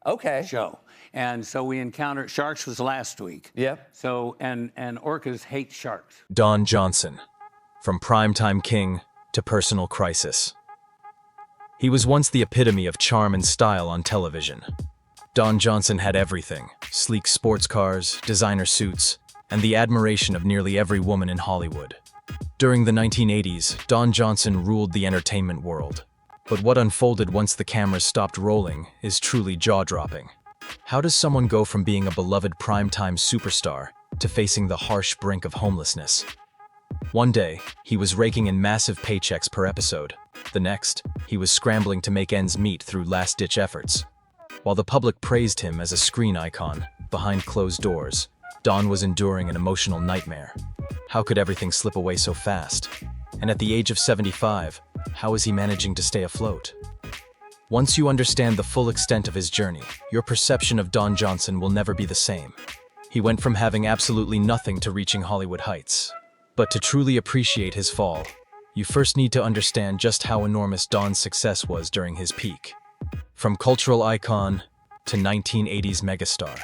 Okay. show. And so we encountered, sharks was last week. Yep. So, and orcas hate sharks. Don Johnson, from primetime king to personal crisis. He was once the epitome of charm and style on television. Don Johnson had everything: sleek sports cars, designer suits, and the admiration of nearly every woman in Hollywood. During the 1980s, Don Johnson ruled the entertainment world. But what unfolded once the cameras stopped rolling is truly jaw-dropping. How does someone go from being a beloved primetime superstar to facing the harsh brink of homelessness? One day, he was raking in massive paychecks per episode. The next, he was scrambling to make ends meet through last-ditch efforts. While the public praised him as a screen icon, behind closed doors, Don was enduring an emotional nightmare. How could everything slip away so fast? And at the age of 75, how is he managing to stay afloat? Once you understand the full extent of his journey, your perception of Don Johnson will never be the same. He went from having absolutely nothing to reaching Hollywood heights. But to truly appreciate his fall, you first need to understand just how enormous Don's success was during his peak. From cultural icon to 1980s megastar.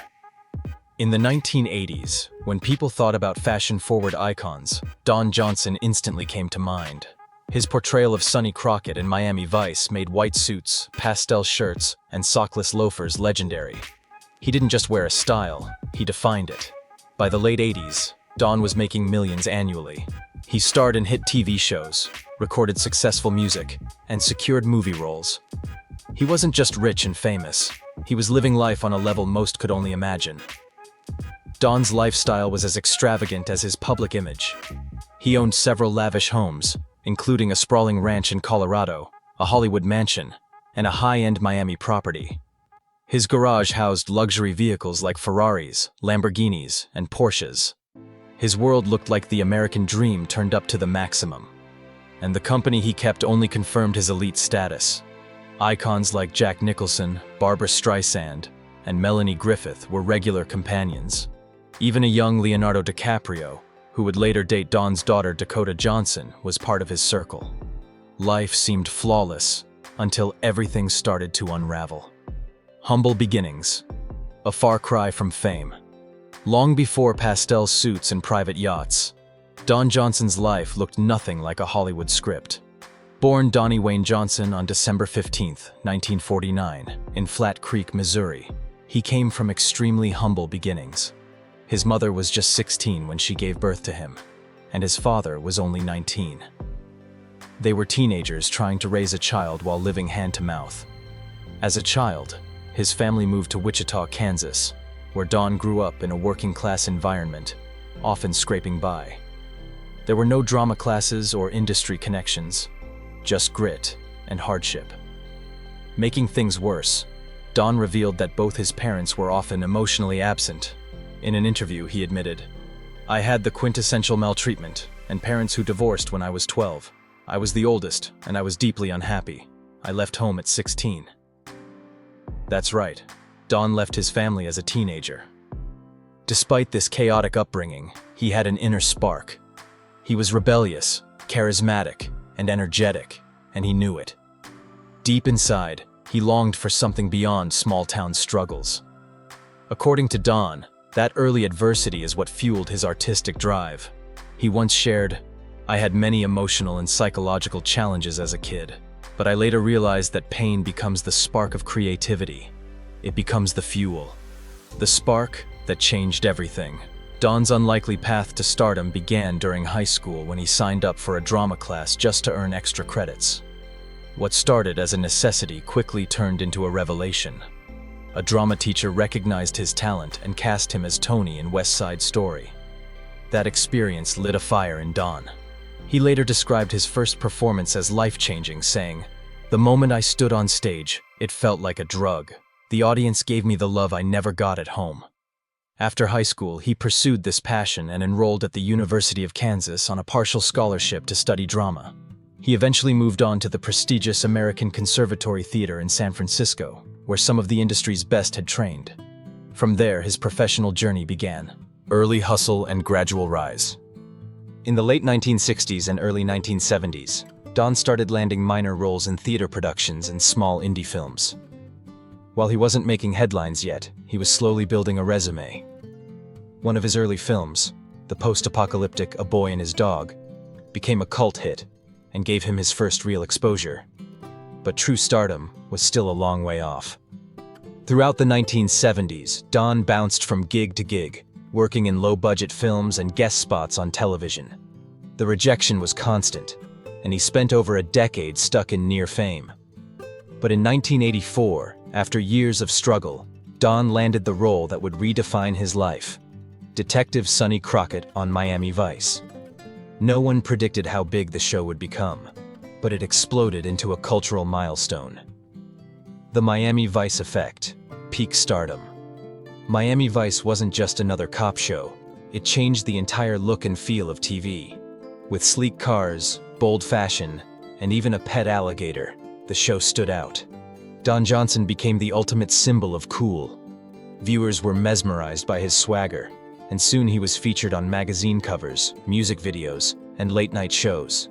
In the 1980s, when people thought about fashion-forward icons, Don Johnson instantly came to mind. His portrayal of Sonny Crockett in Miami Vice made white suits, pastel shirts, and sockless loafers legendary. He didn't just wear a style, he defined it. By the late 80s, Don was making millions annually. He starred in hit TV shows, recorded successful music, and secured movie roles. He wasn't just rich and famous, he was living life on a level most could only imagine. Don's lifestyle was as extravagant as his public image. He owned several lavish homes, including a sprawling ranch in Colorado, a Hollywood mansion, and a high-end Miami property. His garage housed luxury vehicles like Ferraris, Lamborghinis, and Porsches. His world looked like the American dream turned up to the maximum. And the company he kept only confirmed his elite status. Icons like Jack Nicholson, Barbra Streisand, and Melanie Griffith were regular companions. Even a young Leonardo DiCaprio, who would later date Don's daughter Dakota Johnson, was part of his circle. Life seemed flawless until everything started to unravel. Humble beginnings, a far cry from fame. Long before pastel suits and private yachts, Don Johnson's life looked nothing like a Hollywood script. Born Donnie Wayne Johnson on December 15, 1949, in Flat Creek, Missouri, he came from extremely humble beginnings. His mother was just 16 when she gave birth to him, and his father was only 19. They were teenagers trying to raise a child while living hand-to-mouth. As a child, his family moved to Wichita, Kansas, where Don grew up in a working-class environment, often scraping by. There were no drama classes or industry connections, just grit and hardship. Making things worse, Don revealed that both his parents were often emotionally absent. In an interview, he admitted, "I had the quintessential maltreatment and parents who divorced when I was 12. I was the oldest, and I was deeply unhappy. I left home at 16. That's right, Don left his family as a teenager. Despite this chaotic upbringing, he had an inner spark. He was rebellious, charismatic, and energetic, and he knew it. Deep inside, he longed for something beyond small-town struggles. According to Don, that early adversity is what fueled his artistic drive. He once shared, "I had many emotional and psychological challenges as a kid, but I later realized that pain becomes the spark of creativity. It becomes the fuel. The spark that changed everything." Don's unlikely path to stardom began during high school when he signed up for a drama class just to earn extra credits. What started as a necessity quickly turned into a revelation. A drama teacher recognized his talent and cast him as Tony in West Side Story. That experience lit a fire in Don. He later described his first performance as life-changing, saying, "The moment I stood on stage, it felt like a drug. The audience gave me the love I never got at home." After high school, he pursued this passion and enrolled at the University of Kansas on a partial scholarship to study drama. He eventually moved on to the prestigious American Conservatory Theater in San Francisco, where some of the industry's best had trained. From there, his professional journey began. Early hustle and gradual rise. In the late 1960s and early 1970s, Don started landing minor roles in theater productions and small indie films. While he wasn't making headlines yet, he was slowly building a resume. One of his early films, the post-apocalyptic A Boy and His Dog, became a cult hit and gave him his first real exposure. But true stardom was still a long way off. Throughout the 1970s, Don bounced from gig to gig, working in low-budget films and guest spots on television. The rejection was constant, and he spent over a decade stuck in near fame. But in 1984, after years of struggle, Don landed the role that would redefine his life: Detective Sonny Crockett on Miami Vice. No one predicted how big the show would become, but it exploded into a cultural milestone. The Miami Vice effect, peak stardom. Miami Vice wasn't just another cop show, it changed the entire look and feel of TV. With sleek cars, bold fashion, and even a pet alligator, the show stood out. Don Johnson became the ultimate symbol of cool. Viewers were mesmerized by his swagger, and soon he was featured on magazine covers, music videos, and late-night shows.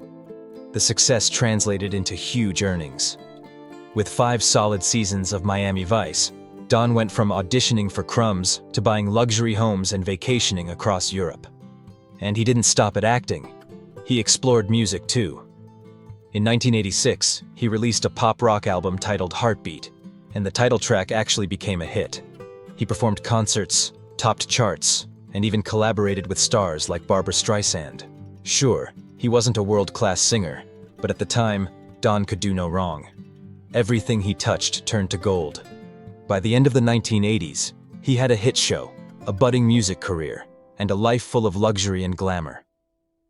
The success translated into huge earnings. With 5 solid seasons of Miami Vice, Don went from auditioning for crumbs to buying luxury homes and vacationing across Europe. And he didn't stop at acting. He explored music too. In 1986, he released a pop-rock album titled Heartbeat, and the title track actually became a hit. He performed concerts, topped charts, and even collaborated with stars like Barbra Streisand. Sure, he wasn't a world-class singer, but at the time, Don could do no wrong. Everything he touched turned to gold. By the end of the 1980s, he had a hit show, a budding music career, and a life full of luxury and glamour.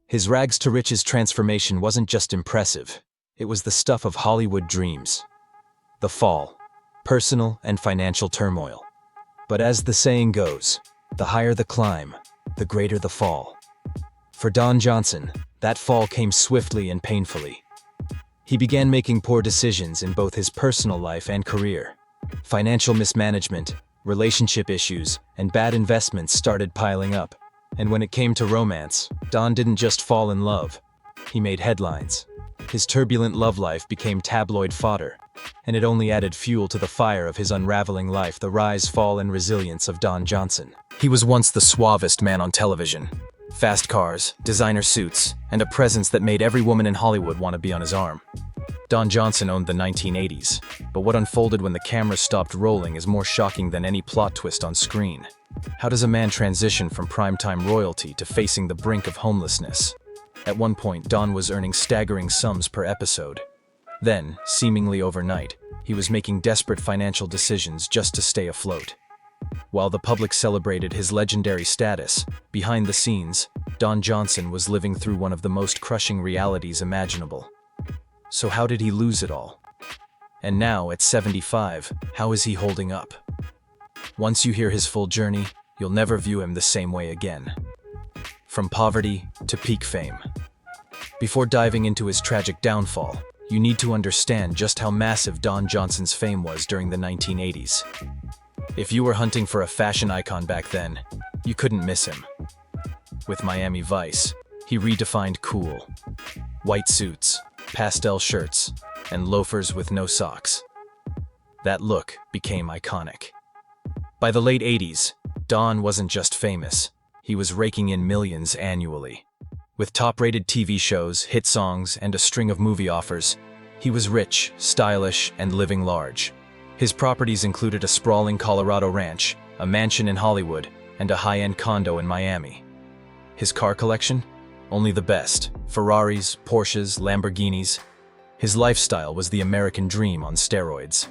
His rags-to-riches transformation wasn't just impressive, it was the stuff of Hollywood dreams. The fall, personal and financial turmoil. But as the saying goes, the higher the climb, the greater the fall. For Don Johnson, that fall came swiftly and painfully. He began making poor decisions in both his personal life and career. Financial mismanagement, relationship issues, and bad investments started piling up. And when it came to romance, Don didn't just fall in love. He made headlines. His turbulent love life became tabloid fodder, and it only added fuel to the fire of his unraveling life. The rise, fall, and resilience of Don Johnson. He was once the suavest man on television. Fast cars, designer suits, and a presence that made every woman in Hollywood want to be on his arm. Don Johnson owned the 1980s, but what unfolded when the camera stopped rolling is more shocking than any plot twist on screen. How does a man transition from primetime royalty to facing the brink of homelessness? At one point, Don was earning staggering sums per episode. Then, seemingly overnight, he was making desperate financial decisions just to stay afloat. While the public celebrated his legendary status, behind the scenes, Don Johnson was living through one of the most crushing realities imaginable. So how did he lose it all? And now, at 75, how is he holding up? Once you hear his full journey, you'll never view him the same way again. From poverty to peak fame. Before diving into his tragic downfall, you need to understand just how massive Don Johnson's fame was during the 1980s. If you were hunting for a fashion icon back then, you couldn't miss him. With Miami Vice, he redefined cool. White suits, pastel shirts, and loafers with no socks. That look became iconic. By the late 80s, Don wasn't just famous, he was raking in millions annually. With top-rated TV shows, hit songs, and a string of movie offers, he was rich, stylish, and living large. His properties included a sprawling Colorado ranch, a mansion in Hollywood, and a high-end condo in Miami. His car collection? Only the best. Ferraris, Porsches, Lamborghinis. His lifestyle was the American dream on steroids.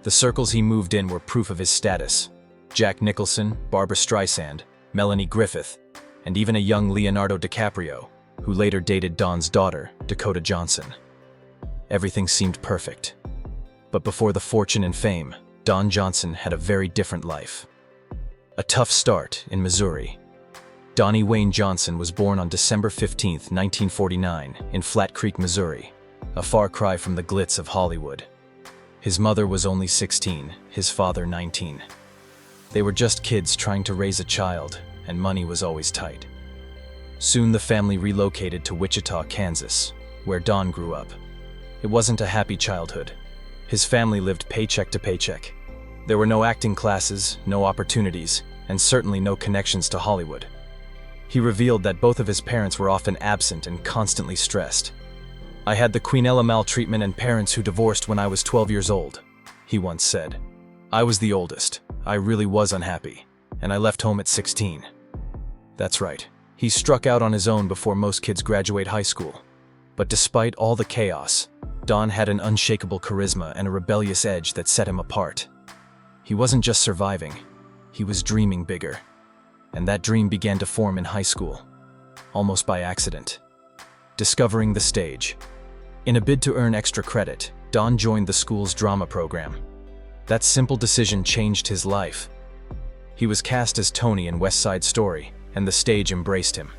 The circles he moved in were proof of his status. Jack Nicholson, Barbra Streisand, Melanie Griffith, and even a young Leonardo DiCaprio, who later dated Don's daughter, Dakota Johnson. Everything seemed perfect. But before the fortune and fame, Don Johnson had a very different life. A tough start in Missouri. Donnie Wayne Johnson was born on December 15, 1949, in Flat Creek, Missouri, a far cry from the glitz of Hollywood. His mother was only 16, his father 19. They were just kids trying to raise a child, and money was always tight. Soon the family relocated to Wichita, Kansas, where Don grew up. It wasn't a happy childhood. His family lived paycheck to paycheck. There were no acting classes, no opportunities, and certainly no connections to Hollywood. He revealed that both of his parents were often absent and constantly stressed. "I had the Queenella maltreatment and parents who divorced when I was 12 years old," he once said. "I was the oldest. I really was unhappy, and I left home at 16. That's right. He struck out on his own before most kids graduate high school. But despite all the chaos, Don had an unshakable charisma and a rebellious edge that set him apart. He wasn't just surviving, he was dreaming bigger. And that dream began to form in high school, almost by accident. Discovering the stage. In a bid to earn extra credit, Don joined the school's drama program. That simple decision changed his life. He was cast as Tony in West Side Story, and the stage embraced him.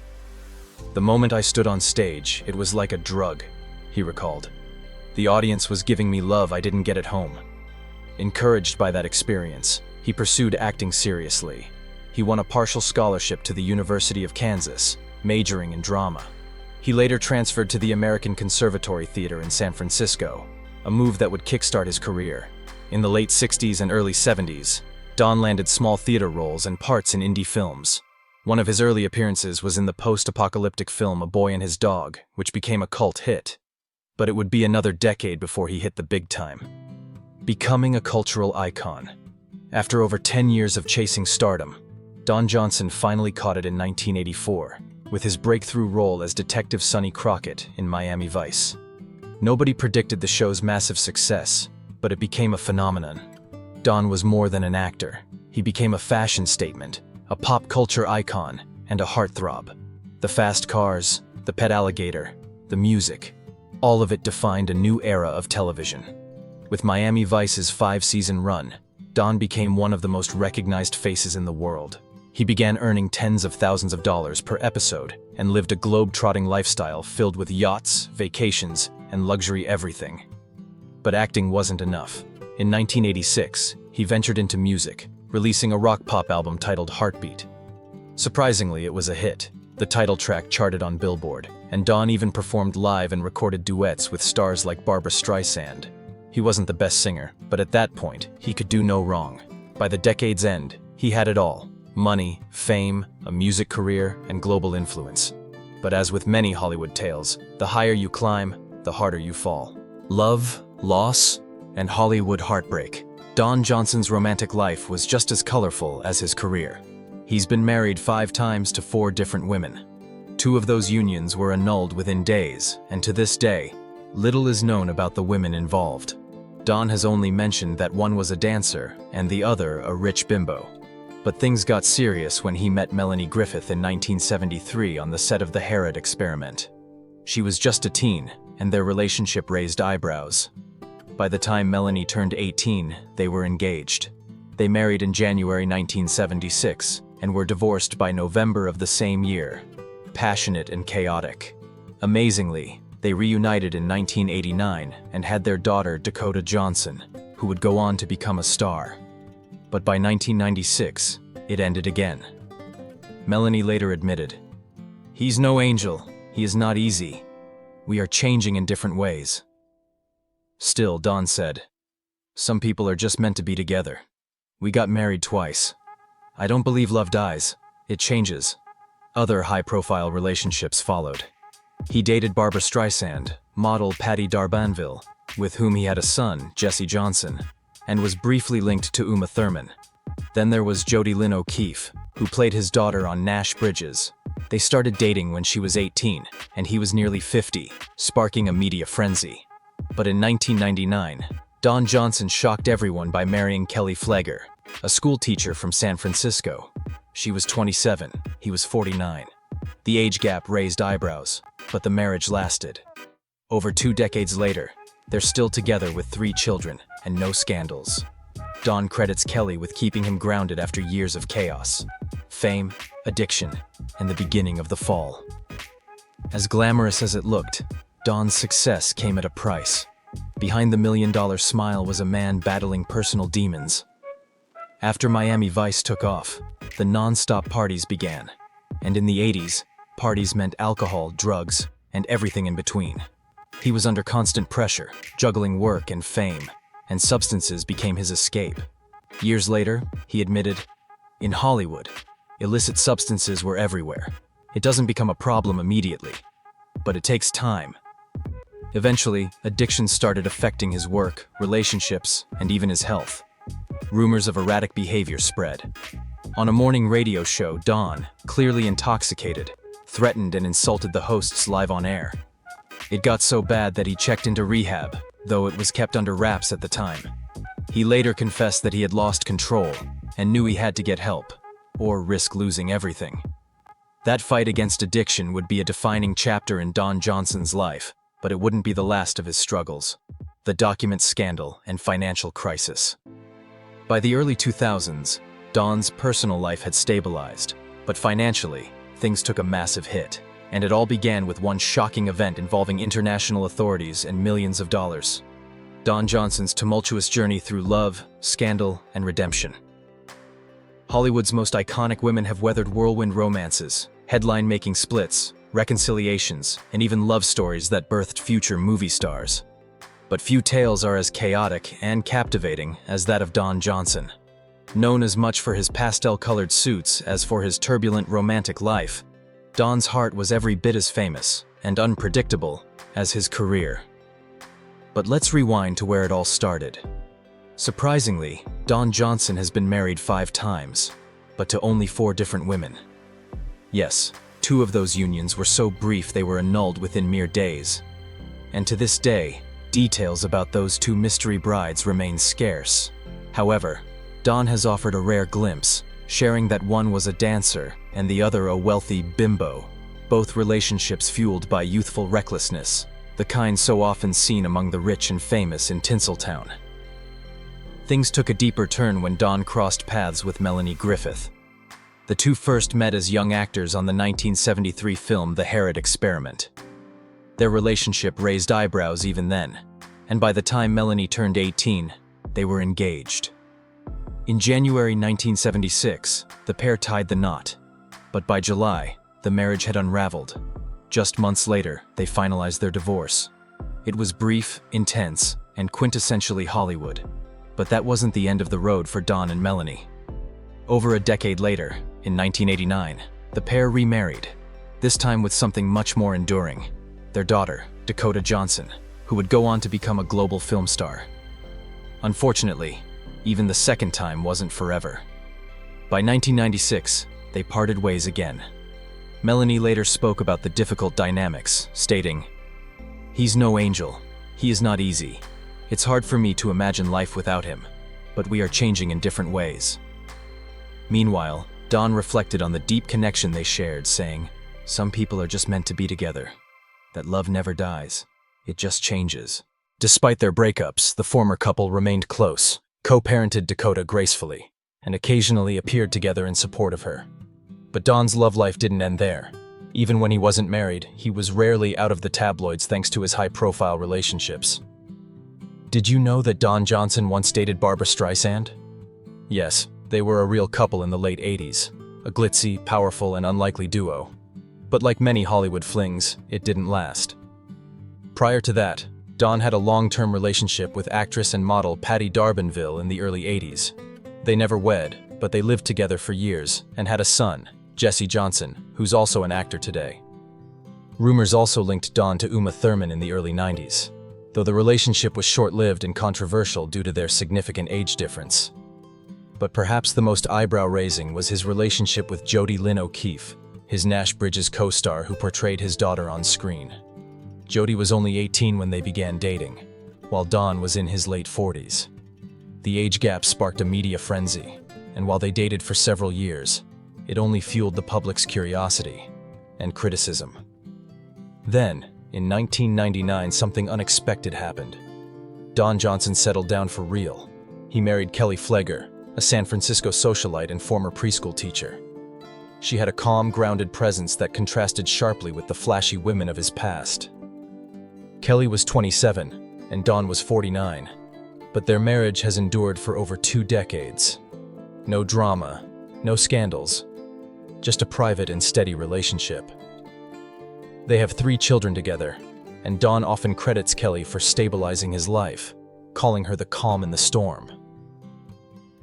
"The moment I stood on stage, it was like a drug," he recalled. "The audience was giving me love I didn't get at home." Encouraged by that experience, he pursued acting seriously. He won a partial scholarship to the University of Kansas, majoring in drama. He later transferred to the American Conservatory Theater in San Francisco, a move that would kickstart his career. In the late 60s and early 70s, Don landed small theater roles and parts in indie films. One of his early appearances was in the post-apocalyptic film A Boy and His Dog, which became a cult hit. But it would be another decade before he hit the big time. Becoming a cultural icon. After over 10 years of chasing stardom, Don Johnson finally caught it in 1984, with his breakthrough role as Detective Sonny Crockett in Miami Vice. Nobody predicted the show's massive success, but it became a phenomenon. Don was more than an actor. He became a fashion statement, a pop culture icon, and a heartthrob. The fast cars, the pet alligator, the music, all of it defined a new era of television. With Miami Vice's 5-season run, Don became one of the most recognized faces in the world. He began earning tens of thousands of dollars per episode and lived a globe-trotting lifestyle filled with yachts, vacations, and luxury everything. But acting wasn't enough. In 1986, he ventured into music, releasing a rock-pop album titled Heartbeat. Surprisingly, it was a hit. The title track charted on Billboard, and Don even performed live and recorded duets with stars like Barbra Streisand. He wasn't the best singer, but at that point, he could do no wrong. By the decade's end, he had it all: money, fame, a music career, and global influence. But as with many Hollywood tales, the higher you climb, the harder you fall. Love, loss, and Hollywood heartbreak. Don Johnson's romantic life was just as colorful as his career. He's been married 5 times to 4 different women. 2 of those unions were annulled within days, and to this day, little is known about the women involved. Don has only mentioned that one was a dancer and the other a rich bimbo. But things got serious when he met Melanie Griffith in 1973 on the set of The Herod Experiment. She was just a teen, and their relationship raised eyebrows. By the time Melanie turned 18, they were engaged. They married in January 1976 and were divorced by November of the same year. Passionate and chaotic. Amazingly, they reunited in 1989 and had their daughter Dakota Johnson, who would go on to become a star. But by 1996, it ended again. Melanie later admitted, "He's no angel. He is not easy. We are changing in different ways." Still, Don said, "Some people are just meant to be together. We got married twice. I don't believe love dies. It changes." Other high-profile relationships followed. He dated Barbra Streisand, model Patty Darbanville, with whom he had a son, Jesse Johnson, and was briefly linked to Uma Thurman. Then there was Jody Lynn O'Keefe, who played his daughter on Nash Bridges. They started dating when she was 18, and he was nearly 50, sparking a media frenzy. But in 1999, Don Johnson shocked everyone by marrying Kelly Flegger, a school teacher from San Francisco. She was 27, he was 49. The age gap raised eyebrows, but the marriage lasted. Over 2 decades later, they're still together with 3 children and no scandals. Don credits Kelly with keeping him grounded after years of chaos, fame, addiction, and the beginning of the fall. As glamorous as it looked, Don's success came at a price. Behind the $1 million smile was a man battling personal demons. After Miami Vice took off, the non-stop parties began. And in the 80s, parties meant alcohol, drugs, and everything in between. He was under constant pressure, juggling work and fame, and substances became his escape. Years later, he admitted, "In Hollywood, illicit substances were everywhere. It doesn't become a problem immediately, but it takes time." Eventually, addiction started affecting his work, relationships, and even his health. Rumors of erratic behavior spread. On a morning radio show, Don, clearly intoxicated, threatened and insulted the hosts live on air. It got so bad that he checked into rehab, though it was kept under wraps at the time. He later confessed that he had lost control and knew he had to get help, or risk losing everything. That fight against addiction would be a defining chapter in Don Johnson's life, but it wouldn't be the last of his struggles. The document scandal and financial crisis. By the early 2000s, Don's personal life had stabilized, but financially, things took a massive hit, and it all began with one shocking event involving international authorities and millions of dollars. Don Johnson's tumultuous journey through love, scandal, and redemption. Hollywood's most iconic women have weathered whirlwind romances, headline-making splits, reconciliations, and even love stories that birthed future movie stars. But few tales are as chaotic and captivating as that of Don Johnson. Known as much for his pastel-colored suits as for his turbulent romantic life, Don's heart was every bit as famous and unpredictable as his career. But let's rewind to where it all started. Surprisingly, Don Johnson has been married 5 times, but to only 4 different women. Yes, 2 of those unions were so brief they were annulled within mere days. And to this day, details about those 2 mystery brides remain scarce. However, Don has offered a rare glimpse, sharing that one was a dancer and the other a wealthy bimbo, both relationships fueled by youthful recklessness, the kind so often seen among the rich and famous in Tinseltown. Things took a deeper turn when Don crossed paths with Melanie Griffith. The 2 first met as young actors on the 1973 film The Herod Experiment. Their relationship raised eyebrows even then, and by the time Melanie turned 18, they were engaged. In January 1976, the pair tied the knot, but by July, the marriage had unraveled. Just months later, they finalized their divorce. It was brief, intense, and quintessentially Hollywood, but that wasn't the end of the road for Don and Melanie. Over a decade later, in 1989, the pair remarried, this time with something much more enduring: their daughter, Dakota Johnson, who would go on to become a global film star. Unfortunately, even the second time wasn't forever. By 1996, they parted ways again. Melanie later spoke about the difficult dynamics, stating, "He's no angel. He is not easy. It's hard for me to imagine life without him, but we are changing in different ways." Meanwhile, Don reflected on the deep connection they shared, saying, "Some people are just meant to be together. That love never dies. It just changes." Despite their breakups, the former couple remained close, co-parented Dakota gracefully, and occasionally appeared together in support of her. But Don's love life didn't end there. Even when he wasn't married, he was rarely out of the tabloids thanks to his high-profile relationships. Did you know that Don Johnson once dated Barbra Streisand? Yes, they were a real couple in the late 80s, a glitzy, powerful, and unlikely duo. But like many Hollywood flings, it didn't last. Prior to that, Don had a long-term relationship with actress and model Patty D'Arbanville in the early 80s. They never wed, but they lived together for years and had a son, Jesse Johnson, who's also an actor today. Rumors also linked Don to Uma Thurman in the early 90s, though the relationship was short-lived and controversial due to their significant age difference. But perhaps the most eyebrow-raising was his relationship with Jodie Lynn O'Keefe, his Nash Bridges co-star who portrayed his daughter on screen. Jodie was only 18 when they began dating, while Don was in his late 40s. The age gap sparked a media frenzy, and while they dated for several years, it only fueled the public's curiosity and criticism. Then, in 1999, something unexpected happened. Don Johnson settled down for real. He married Kelly Flegger, a San Francisco socialite and former preschool teacher. She had a calm, grounded presence that contrasted sharply with the flashy women of his past. Kelly was 27, and Don was 49, but their marriage has endured for over 2 decades. No drama, no scandals, just a private and steady relationship. They have 3 children together, and Don often credits Kelly for stabilizing his life, calling her the calm in the storm.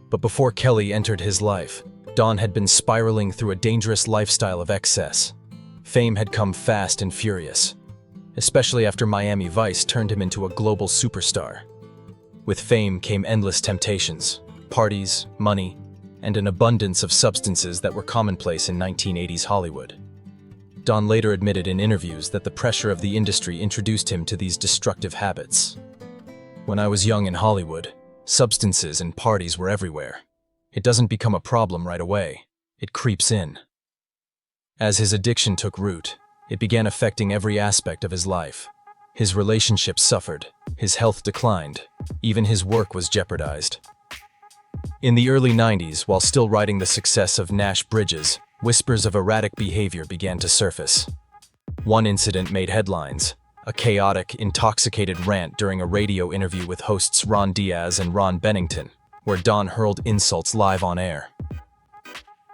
But before Kelly entered his life, Don had been spiraling through a dangerous lifestyle of excess. Fame had come fast and furious, especially after Miami Vice turned him into a global superstar. With fame came endless temptations, parties, money, and an abundance of substances that were commonplace in 1980s Hollywood. Don later admitted in interviews that the pressure of the industry introduced him to these destructive habits. "When I was young in Hollywood, substances and parties were everywhere. It doesn't become a problem right away. It creeps in." As his addiction took root, it began affecting every aspect of his life. His relationships suffered, his health declined, even his work was jeopardized. In the early 90s, while still riding the success of Nash Bridges, whispers of erratic behavior began to surface. One incident made headlines: a chaotic, intoxicated rant during a radio interview with hosts Ron Diaz and Ron Bennington, where Don hurled insults live on air.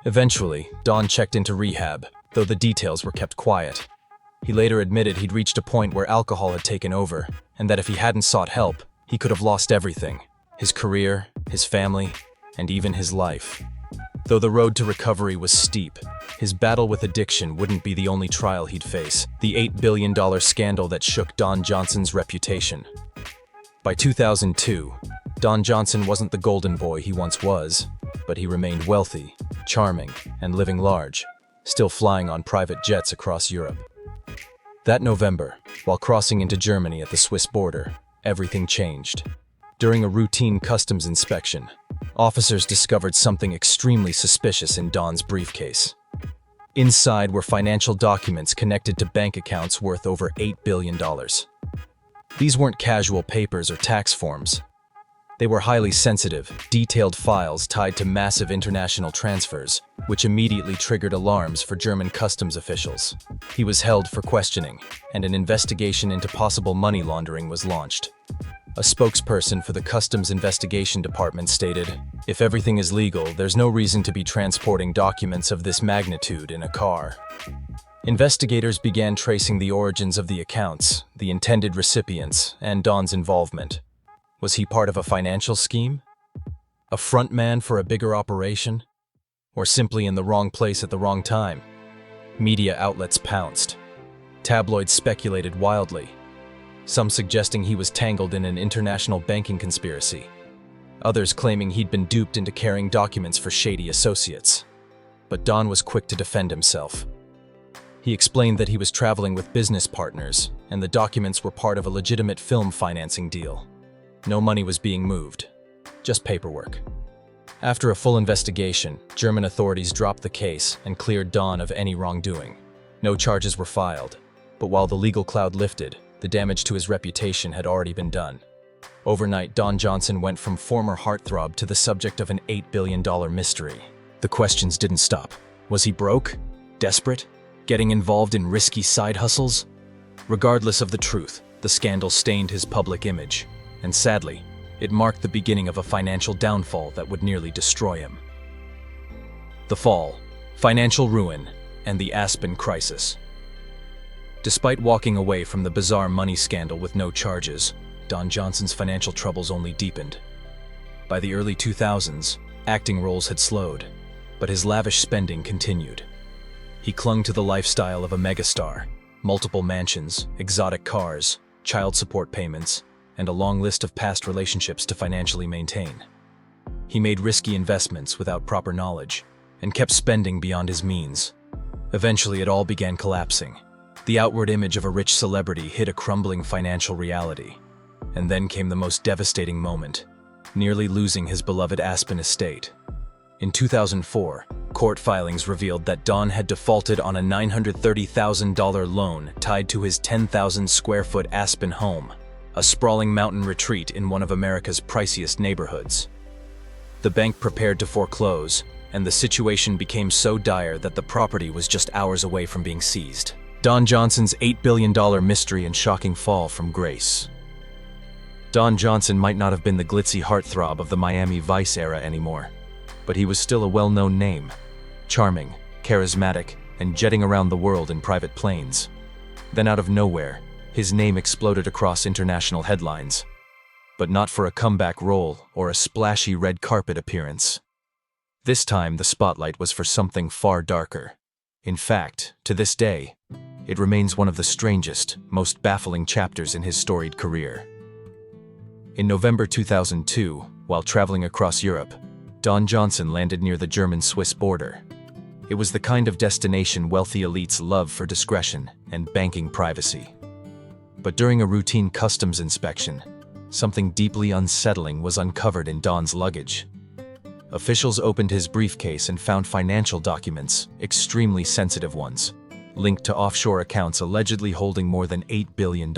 Eventually, Don checked into rehab, though the details were kept quiet. He later admitted he'd reached a point where alcohol had taken over, and that if he hadn't sought help, he could have lost everything: his career, his family, and even his life. Though the road to recovery was steep, his battle with addiction wouldn't be the only trial he'd face: the $8 billion scandal that shook Don Johnson's reputation. By 2002, Don Johnson wasn't the golden boy he once was, but he remained wealthy, charming, and living large, still flying on private jets across Europe. That November, while crossing into Germany at the Swiss border, everything changed. During a routine customs inspection, officers discovered something extremely suspicious in Don's briefcase. Inside were financial documents connected to bank accounts worth over $8 billion. These weren't casual papers or tax forms. They were highly sensitive, detailed files tied to massive international transfers, which immediately triggered alarms for German customs officials. He was held for questioning, and an investigation into possible money laundering was launched. A spokesperson for the Customs Investigation Department stated, "If everything is legal, there's no reason to be transporting documents of this magnitude in a car." Investigators began tracing the origins of the accounts, the intended recipients, and Don's involvement. Was he part of a financial scheme? A front man for a bigger operation? Or simply in the wrong place at the wrong time? Media outlets pounced. Tabloids speculated wildly, some suggesting he was tangled in an international banking conspiracy, others claiming he'd been duped into carrying documents for shady associates. But Don was quick to defend himself. He explained that he was traveling with business partners, and the documents were part of a legitimate film financing deal. No money was being moved, just paperwork. After a full investigation, German authorities dropped the case and cleared Don of any wrongdoing. No charges were filed, but while the legal cloud lifted, the damage to his reputation had already been done. Overnight, Don Johnson went from former heartthrob to the subject of an $8 billion mystery. The questions didn't stop. Was he broke? Desperate? Getting involved in risky side hustles? Regardless of the truth, the scandal stained his public image, and sadly, it marked the beginning of a financial downfall that would nearly destroy him. The fall, financial ruin, and the Aspen crisis. Despite walking away from the bizarre money scandal with no charges, Don Johnson's financial troubles only deepened. By the early 2000s, acting roles had slowed, but his lavish spending continued. He clung to the lifestyle of a megastar: multiple mansions, exotic cars, child support payments, and a long list of past relationships to financially maintain. He made risky investments without proper knowledge, and kept spending beyond his means. Eventually, it all began collapsing. The outward image of a rich celebrity hid a crumbling financial reality. And then came the most devastating moment: nearly losing his beloved Aspen estate. In 2004, court filings revealed that Don had defaulted on a $930,000 loan tied to his 10,000-square-foot Aspen home, a sprawling mountain retreat in one of America's priciest neighborhoods. The bank prepared to foreclose, and the situation became so dire that the property was just hours away from being seized. Don Johnson's $8 billion mystery and shocking fall from grace. Don Johnson might not have been the glitzy heartthrob of the Miami Vice era anymore, but he was still a well-known name: charming, charismatic, and jetting around the world in private planes. Then out of nowhere, his name exploded across international headlines. but not for a comeback role or a splashy red carpet appearance. This time, the spotlight was for something far darker. In fact, to this day, it remains one of the strangest, most baffling chapters in his storied career. In November 2002, while traveling across Europe, Don Johnson landed near the German-Swiss border. It was the kind of destination wealthy elites love for discretion and banking privacy. But during a routine customs inspection, something deeply unsettling was uncovered in Don's luggage. Officials opened his briefcase and found financial documents, extremely sensitive ones, linked to offshore accounts allegedly holding more than $8 billion.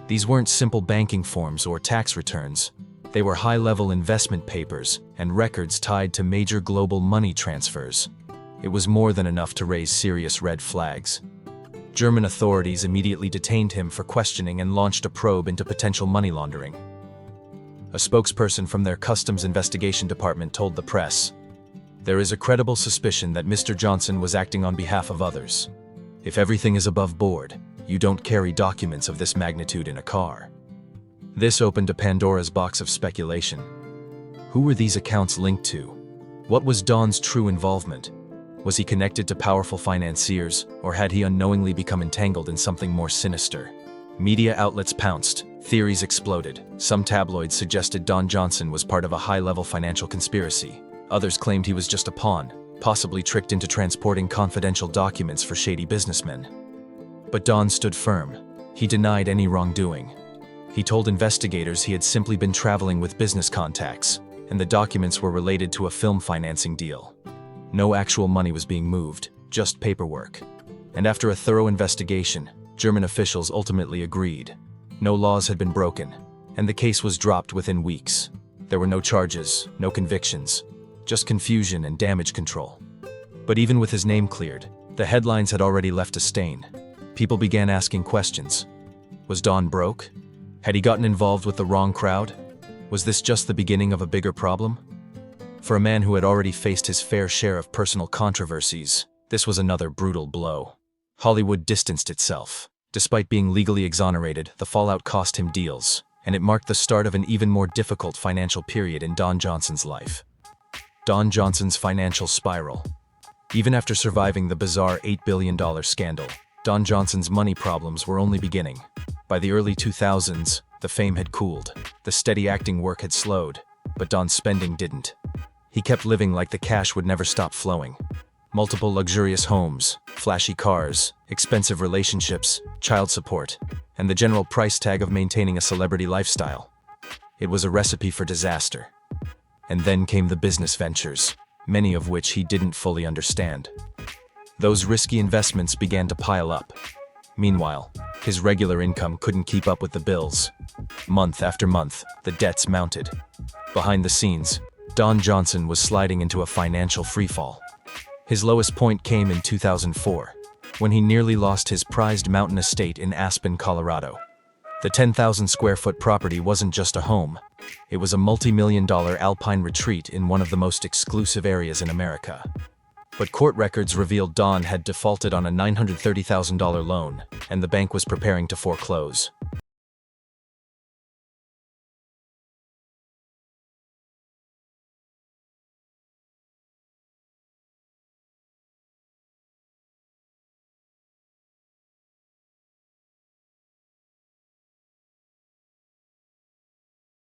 These weren't simple banking forms or tax returns. They were high-level investment papers and records tied to major global money transfers. It was more than enough to raise serious red flags. German authorities immediately detained him for questioning and launched a probe into potential money laundering. A spokesperson from their customs investigation department told the press, "There is a credible suspicion that Mr. Johnson was acting on behalf of others. If everything is above board, you don't carry documents of this magnitude in a car." This opened a Pandora's box of speculation. Who were these accounts linked to? What was Don's true involvement? Was he connected to powerful financiers, or had he unknowingly become entangled in something more sinister? Media outlets pounced, theories exploded. Some tabloids suggested Don Johnson was part of a high-level financial conspiracy. Others claimed he was just a pawn, possibly tricked into transporting confidential documents for shady businessmen. But Don stood firm. He denied any wrongdoing. He told investigators he had simply been traveling with business contacts, and the documents were related to a film financing deal. No actual money was being moved, just paperwork. And after a thorough investigation, German officials ultimately agreed. No laws had been broken, and the case was dropped within weeks. There were no charges, no convictions, just confusion and damage control. But even with his name cleared, the headlines had already left a stain. People began asking questions. Was Don broke? Had he gotten involved with the wrong crowd? Was this just the beginning of a bigger problem? For a man who had already faced his fair share of personal controversies, this was another brutal blow. Hollywood distanced itself. Despite being legally exonerated, the fallout cost him deals, and it marked the start of an even more difficult financial period in Don Johnson's life. Don Johnson's financial spiral. Even after surviving the bizarre $8 billion scandal, Don Johnson's money problems were only beginning. By the early 2000s, the fame had cooled. The steady acting work had slowed, but Don's spending didn't. He kept living like the cash would never stop flowing. Multiple luxurious homes, flashy cars, expensive relationships, child support, and the general price tag of maintaining a celebrity lifestyle. It was a recipe for disaster. And then came the business ventures, many of which he didn't fully understand. Those risky investments began to pile up. Meanwhile, his regular income couldn't keep up with the bills. Month after month, the debts mounted. Behind the scenes, Don Johnson was sliding into a financial freefall. His lowest point came in 2004, when he nearly lost his prized mountain estate in Aspen, Colorado. The 10,000 square foot property wasn't just a home. It was a multi-million-dollar alpine retreat in one of the most exclusive areas in America. But court records revealed Don had defaulted on a $930,000 loan, and the bank was preparing to foreclose.